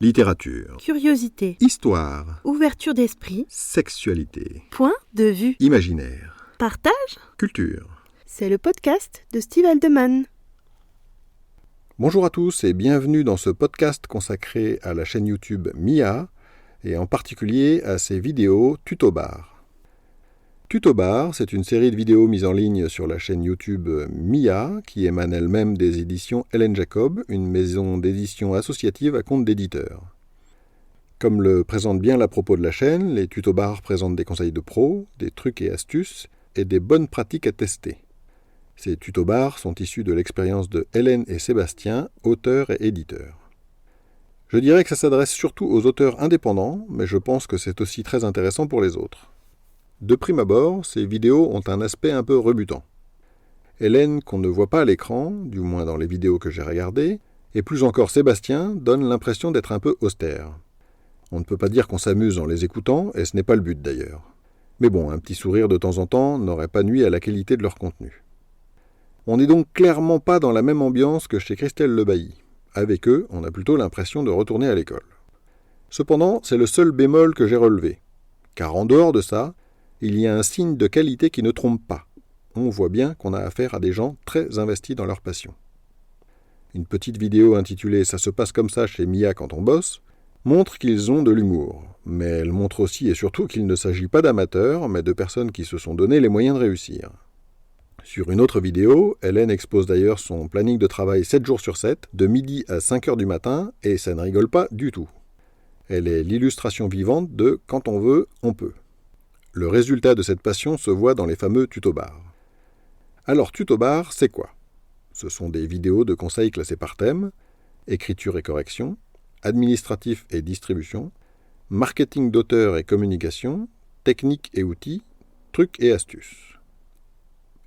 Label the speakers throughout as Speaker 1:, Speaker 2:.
Speaker 1: Littérature,
Speaker 2: Curiosité,
Speaker 1: histoire,
Speaker 2: ouverture d'esprit,
Speaker 1: sexualité,
Speaker 2: point de vue,
Speaker 1: imaginaire,
Speaker 2: partage.
Speaker 1: culture.
Speaker 2: C'est le podcast de Steve Aldeman.
Speaker 1: Bonjour à tous et bienvenue dans ce podcast consacré à la chaîne YouTube Mia et en particulier à ses vidéos Tuto Bar. Tuto Bar, c'est une série de vidéos mises en ligne sur la chaîne YouTube Mia qui émane elle-même des éditions Hélène Jacob, une maison d'édition associative à compte d'éditeur. Comme le présente bien l'à propos de la chaîne, les Tuto Bar présentent des conseils de pros, des trucs et astuces et des bonnes pratiques à tester. Ces Tuto Bar sont issus de l'expérience de Hélène et Sébastien, auteurs et éditeurs. Je dirais que ça s'adresse surtout aux auteurs indépendants, mais je pense que c'est aussi très intéressant pour les autres. De prime abord, ces vidéos ont un aspect un peu rebutant. Hélène, qu'on ne voit pas à l'écran, du moins dans les vidéos que j'ai regardées, et plus encore Sébastien, donnent l'impression d'être un peu austères. On ne peut pas dire qu'on s'amuse en les écoutant, et ce n'est pas le but d'ailleurs. Mais bon, un petit sourire de temps en temps n'aurait pas nui à la qualité de leur contenu. On n'est donc clairement pas dans la même ambiance que chez Christelle Le Bailly. Avec eux, on a plutôt l'impression de retourner à l'école. Cependant, c'est le seul bémol que j'ai relevé. Car en dehors de ça, il y a un signe de qualité qui ne trompe pas. On voit bien qu'on a affaire à des gens très investis dans leur passion. Une petite vidéo intitulée « Ça se passe comme ça chez Mia quand on bosse » montre qu'ils ont de l'humour. Mais elle montre aussi et surtout qu'il ne s'agit pas d'amateurs, mais de personnes qui se sont donné les moyens de réussir. Sur une autre vidéo, Hélène expose d'ailleurs son planning de travail 7 jours sur 7, de midi à 5 heures du matin, et ça ne rigole pas du tout. Elle est l'illustration vivante de « quand on veut, on peut ». Le résultat de cette passion se voit dans les fameux Tuto Bar. Alors, Tuto Bar, c'est quoi ? Ce sont des vidéos de conseils classés par thème, écriture et correction, administratif et distribution, marketing d'auteur et communication, techniques et outils, trucs et astuces.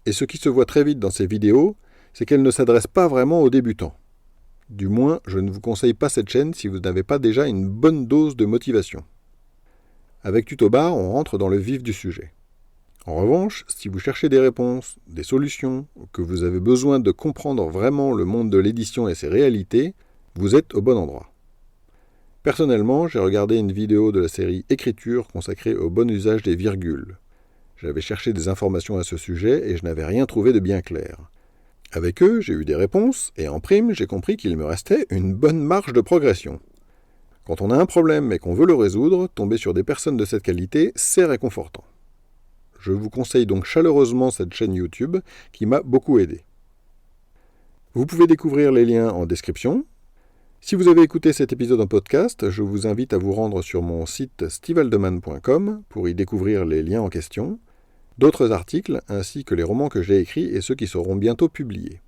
Speaker 1: Et ce qui se voit très vite dans ces vidéos, c'est qu'elles ne s'adressent pas vraiment aux débutants. Du moins, je ne vous conseille pas cette chaîne si vous n'avez pas déjà une bonne dose de motivation. Avec Tuto Bar, on rentre dans le vif du sujet. En revanche, si vous cherchez des réponses, des solutions, ou que vous avez besoin de comprendre vraiment le monde de l'édition et ses réalités, vous êtes au bon endroit. Personnellement, j'ai regardé une vidéo de la série Écriture consacrée au bon usage des virgules. J'avais cherché des informations à ce sujet et je n'avais rien trouvé de bien clair. Avec eux, j'ai eu des réponses et en prime, j'ai compris qu'il me restait une bonne marge de progression. Quand on a un problème et qu'on veut le résoudre, tomber sur des personnes de cette qualité, c'est réconfortant. Je vous conseille donc chaleureusement cette chaîne YouTube qui m'a beaucoup aidé. Vous pouvez découvrir les liens en description. Si vous avez écouté cet épisode en podcast, je vous invite à vous rendre sur mon site stevealdeman.com pour y découvrir les liens en question, d'autres articles ainsi que les romans que j'ai écrits et ceux qui seront bientôt publiés.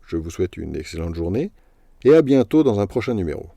Speaker 1: Je vous souhaite une excellente journée et à bientôt dans un prochain numéro.